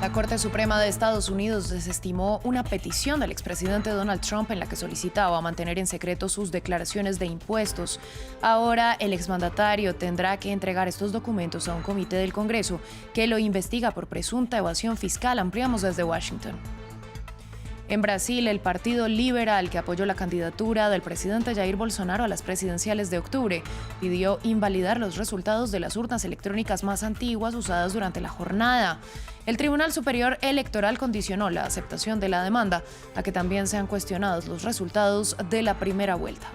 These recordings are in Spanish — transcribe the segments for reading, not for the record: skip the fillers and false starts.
La Corte Suprema de Estados Unidos desestimó una petición del expresidente Donald Trump en la que solicitaba mantener en secreto sus declaraciones de impuestos. Ahora el exmandatario tendrá que entregar estos documentos a un comité del Congreso que lo investiga por presunta evasión fiscal. Ampliamos desde Washington. En Brasil, el Partido Liberal, que apoyó la candidatura del presidente Jair Bolsonaro a las presidenciales de octubre, pidió invalidar los resultados de las urnas electrónicas más antiguas usadas durante la jornada. El Tribunal Superior Electoral condicionó la aceptación de la demanda a que también sean cuestionados los resultados de la primera vuelta.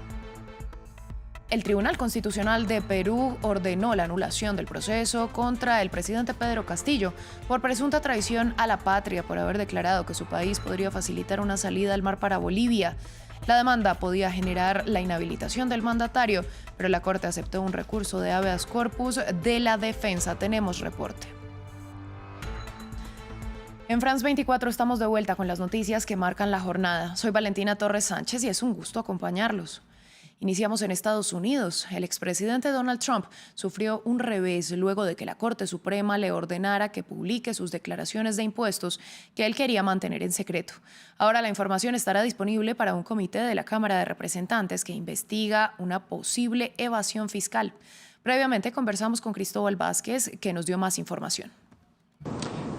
El Tribunal Constitucional de Perú ordenó la anulación del proceso contra el presidente Pedro Castillo por presunta traición a la patria por haber declarado que su país podría facilitar una salida al mar para Bolivia. La demanda podía generar la inhabilitación del mandatario, pero la Corte aceptó un recurso de habeas corpus de la defensa. Tenemos reporte. En France 24 estamos de vuelta con las noticias que marcan la jornada. Soy Valentina Torres Sánchez y es un gusto acompañarlos. Iniciamos en Estados Unidos. El expresidente Donald Trump sufrió un revés luego de que la Corte Suprema le ordenara que publique sus declaraciones de impuestos que él quería mantener en secreto. Ahora la información estará disponible para un comité de la Cámara de Representantes que investiga una posible evasión fiscal. Previamente conversamos con Cristóbal Vázquez, que nos dio más información.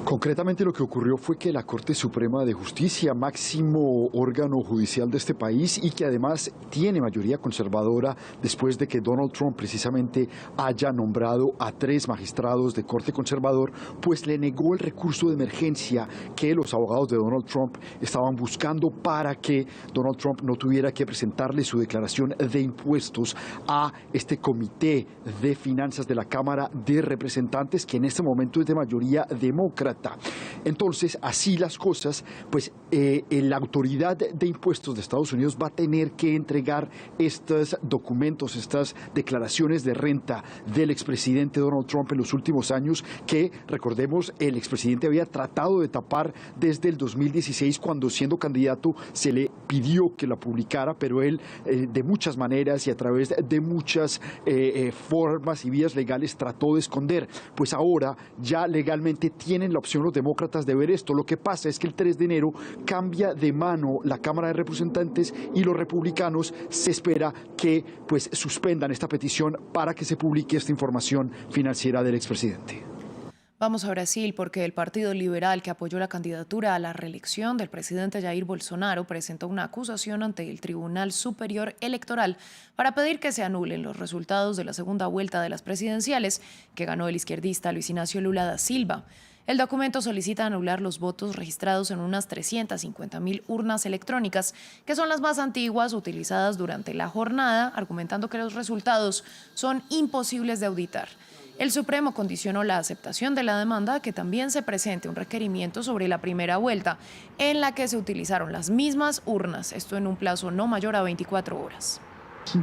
Concretamente lo que ocurrió fue que la Corte Suprema de Justicia, máximo órgano judicial de este país y que además tiene mayoría conservadora después de que Donald Trump precisamente haya nombrado a 3 magistrados de corte conservador, pues le negó el recurso de emergencia que los abogados de Donald Trump estaban buscando para que Donald Trump no tuviera que presentarle su declaración de impuestos a este comité de finanzas de la Cámara de Representantes, que en este momento es de mayoría demócrata. Entonces, así las cosas, pues la autoridad de impuestos de Estados Unidos va a tener que entregar estos documentos, estas declaraciones de renta del expresidente Donald Trump en los últimos años, que, recordemos, el expresidente había tratado de tapar desde el 2016, cuando siendo candidato se le pidió que la publicara, pero él de muchas maneras y a través de muchas formas y vías legales trató de esconder. Pues ahora ya legalmente tienen la opción los demócratas de ver esto. Lo que pasa es que el 3 de enero cambia de mano la Cámara de Representantes y los republicanos se espera que pues suspendan esta petición para que se publique esta información financiera del expresidente. Vamos a Brasil porque el Partido Liberal, que apoyó la candidatura a la reelección del presidente Jair Bolsonaro, presentó una acusación ante el Tribunal Superior Electoral para pedir que se anulen los resultados de la segunda vuelta de las presidenciales que ganó el izquierdista Luis Ignacio Lula da Silva. El documento solicita anular los votos registrados en unas 350.000 urnas electrónicas, que son las más antiguas utilizadas durante la jornada, argumentando que los resultados son imposibles de auditar. El Supremo condicionó la aceptación de la demanda a que también se presente un requerimiento sobre la primera vuelta, en la que se utilizaron las mismas urnas, esto en un plazo no mayor a 24 horas.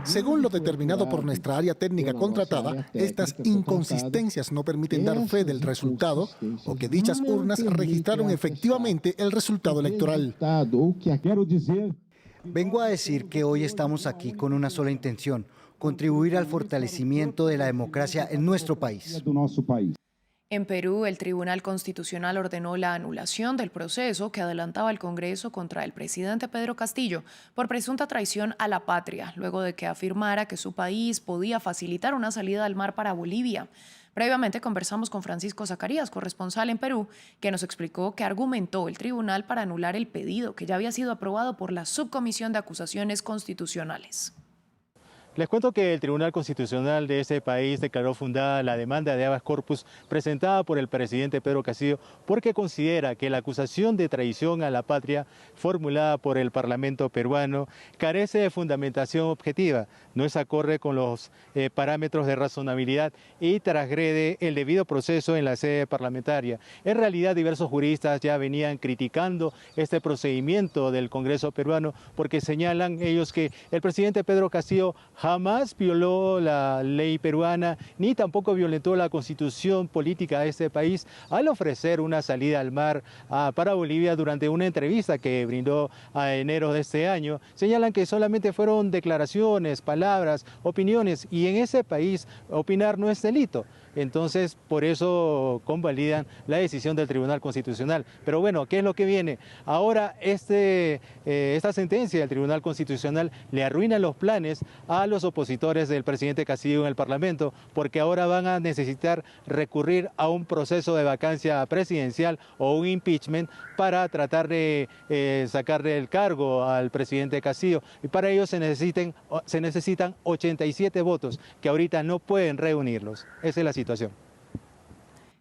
Según lo determinado por nuestra área técnica contratada, estas inconsistencias no permiten dar fe del resultado o que dichas urnas registraron efectivamente el resultado electoral. Vengo a decir que hoy estamos aquí con una sola intención: contribuir al fortalecimiento de la democracia en nuestro país. En Perú, el Tribunal Constitucional ordenó la anulación del proceso que adelantaba el Congreso contra el presidente Pedro Castillo por presunta traición a la patria, luego de que afirmara que su país podía facilitar una salida al mar para Bolivia. Previamente conversamos con Francisco Zacarías, corresponsal en Perú, que nos explicó que argumentó el tribunal para anular el pedido que ya había sido aprobado por la Subcomisión de Acusaciones Constitucionales. Les cuento que el Tribunal Constitucional de ese país declaró fundada la demanda de habeas corpus presentada por el presidente Pedro Castillo porque considera que la acusación de traición a la patria formulada por el Parlamento peruano carece de fundamentación objetiva, no es acorde con los parámetros de razonabilidad y transgrede el debido proceso en la sede parlamentaria. En realidad, diversos juristas ya venían criticando este procedimiento del Congreso peruano porque señalan ellos que el presidente Pedro Castillo jamás violó la ley peruana ni tampoco violentó la constitución política de este país al ofrecer una salida al mar para Bolivia durante una entrevista que brindó a enero de este año. Señalan que solamente fueron declaraciones, palabras, opiniones, y en ese país opinar no es delito. entonces por eso convalidan la decisión del Tribunal Constitucional. Pero bueno, ¿qué es lo que viene? Ahora esta sentencia del Tribunal Constitucional le arruina los planes a los opositores del presidente Castillo en el Parlamento, porque ahora van a necesitar recurrir a un proceso de vacancia presidencial o un impeachment para tratar de sacarle el cargo al presidente Castillo. Y para ello se necesitan 87 votos, que ahorita no pueden reunirlos. Esa es la situación.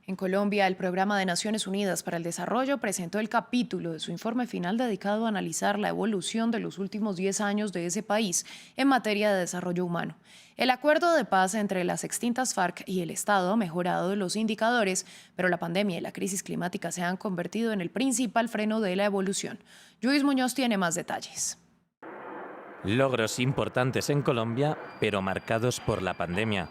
En Colombia, el Programa de Naciones Unidas para el Desarrollo presentó el capítulo de su informe final dedicado a analizar la evolución de los últimos 10 años de ese país en materia de desarrollo humano. El acuerdo de paz entre las extintas FARC y el Estado ha mejorado los indicadores, pero la pandemia y la crisis climática se han convertido en el principal freno de la evolución. Luis Muñoz tiene más detalles. Logros importantes en Colombia, pero marcados por la pandemia.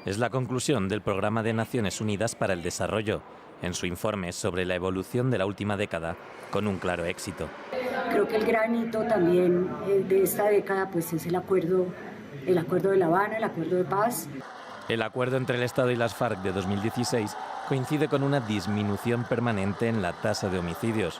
Es la conclusión del Programa de Naciones Unidas para el Desarrollo, en su informe sobre la evolución de la última década, con un claro éxito. Creo que el gran hito también de esta década pues, es el acuerdo de La Habana, el acuerdo de paz. El acuerdo entre el Estado y las FARC de 2016 coincide con una disminución permanente en la tasa de homicidios.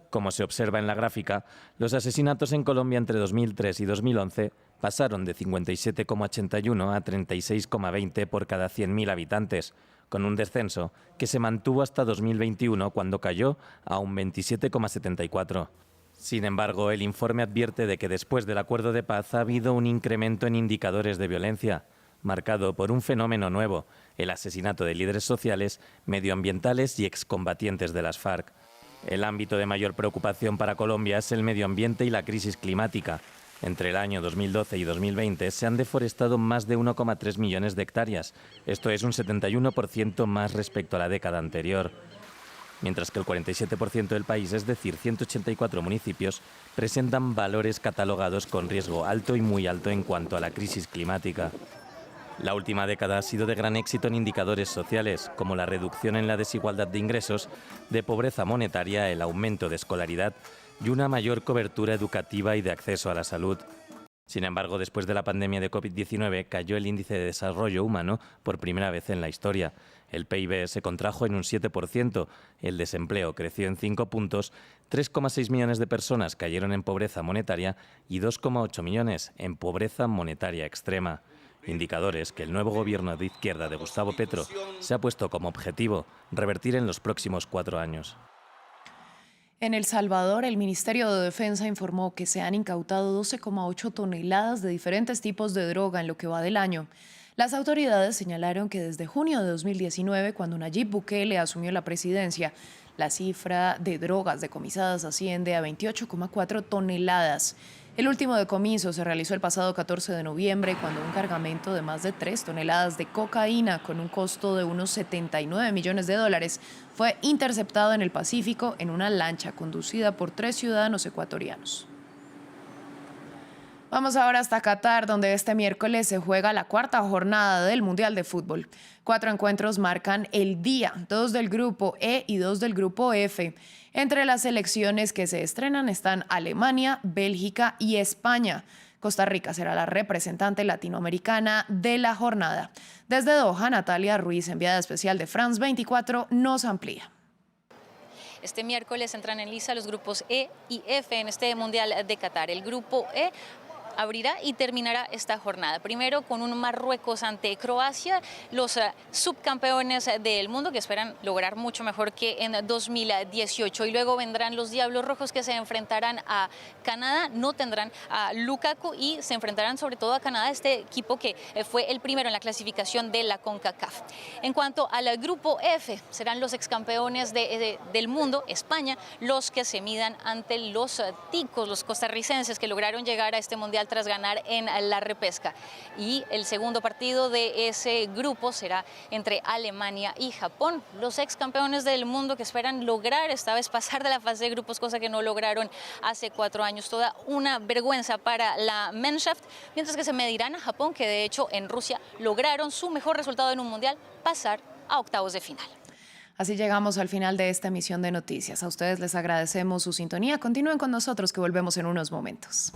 Como se observa en la gráfica, los asesinatos en Colombia entre 2003 y 2011 pasaron de 57,81 a 36,20 por cada 100.000 habitantes, con un descenso que se mantuvo hasta 2021 cuando cayó a un 27,74. Sin embargo, el informe advierte de que después del acuerdo de paz ha habido un incremento en indicadores de violencia, marcado por un fenómeno nuevo, el asesinato de líderes sociales, medioambientales y excombatientes de las FARC. El ámbito de mayor preocupación para Colombia es el medio ambiente y la crisis climática. Entre el año 2012 y 2020 se han deforestado más de 1,3 millones de hectáreas. Esto es un 71% más respecto a la década anterior. Mientras que el 47% del país, es decir, 184 municipios, presentan valores catalogados con riesgo alto y muy alto en cuanto a la crisis climática. La última década ha sido de gran éxito en indicadores sociales, como la reducción en la desigualdad de ingresos, de pobreza monetaria, el aumento de escolaridad y una mayor cobertura educativa y de acceso a la salud. Sin embargo, después de la pandemia de COVID-19 cayó el índice de desarrollo humano por primera vez en la historia. El PIB se contrajo en un 7%, el desempleo creció en 5 puntos, 3,6 millones de personas cayeron en pobreza monetaria y 2,8 millones en pobreza monetaria extrema. Indicadores que el nuevo gobierno de izquierda de Gustavo Petro se ha puesto como objetivo revertir en los próximos 4 años. En El Salvador, el Ministerio de Defensa informó que se han incautado 12,8 toneladas de diferentes tipos de droga en lo que va del año. Las autoridades señalaron que desde junio de 2019, cuando Nayib Bukele asumió la presidencia, la cifra de drogas decomisadas asciende a 28,4 toneladas. El último decomiso se realizó el pasado 14 de noviembre, cuando un cargamento de más de 3 toneladas de cocaína con un costo de unos 79 millones de dólares fue interceptado en el Pacífico en una lancha conducida por 3 ciudadanos ecuatorianos. Vamos ahora hasta Qatar, donde este miércoles se juega la 4ª jornada del Mundial de Fútbol. 4 encuentros marcan el día, 2 del grupo E y 2 del grupo F. Entre las selecciones que se estrenan están Alemania, Bélgica y España. Costa Rica será la representante latinoamericana de la jornada. Desde Doha, Natalia Ruiz, enviada especial de France 24, nos amplía. Este miércoles entran en liza los grupos E y F en este Mundial de Qatar. El grupo E abrirá y terminará esta jornada. Primero con un Marruecos ante Croacia, los subcampeones del mundo que esperan lograr mucho mejor que en 2018. Y luego vendrán los Diablos Rojos que se enfrentarán a Canadá, no tendrán a Lukaku y se enfrentarán sobre todo a Canadá, este equipo que fue el primero en la clasificación de la CONCACAF. En cuanto al grupo F, serán los excampeones del mundo, España, los que se midan ante los ticos, los costarricenses que lograron llegar a este mundial tras ganar en la repesca. Y el segundo partido de ese grupo será entre Alemania y Japón, los ex campeones del mundo que esperan lograr esta vez pasar de la fase de grupos, cosa que no lograron hace 4 años. Toda una vergüenza para la Mannschaft, mientras que se medirán a Japón, que de hecho en Rusia lograron su mejor resultado en un mundial, pasar a octavos de final. Así llegamos al final de esta emisión de noticias. A ustedes les agradecemos su sintonía. Continúen con nosotros, que volvemos en unos momentos.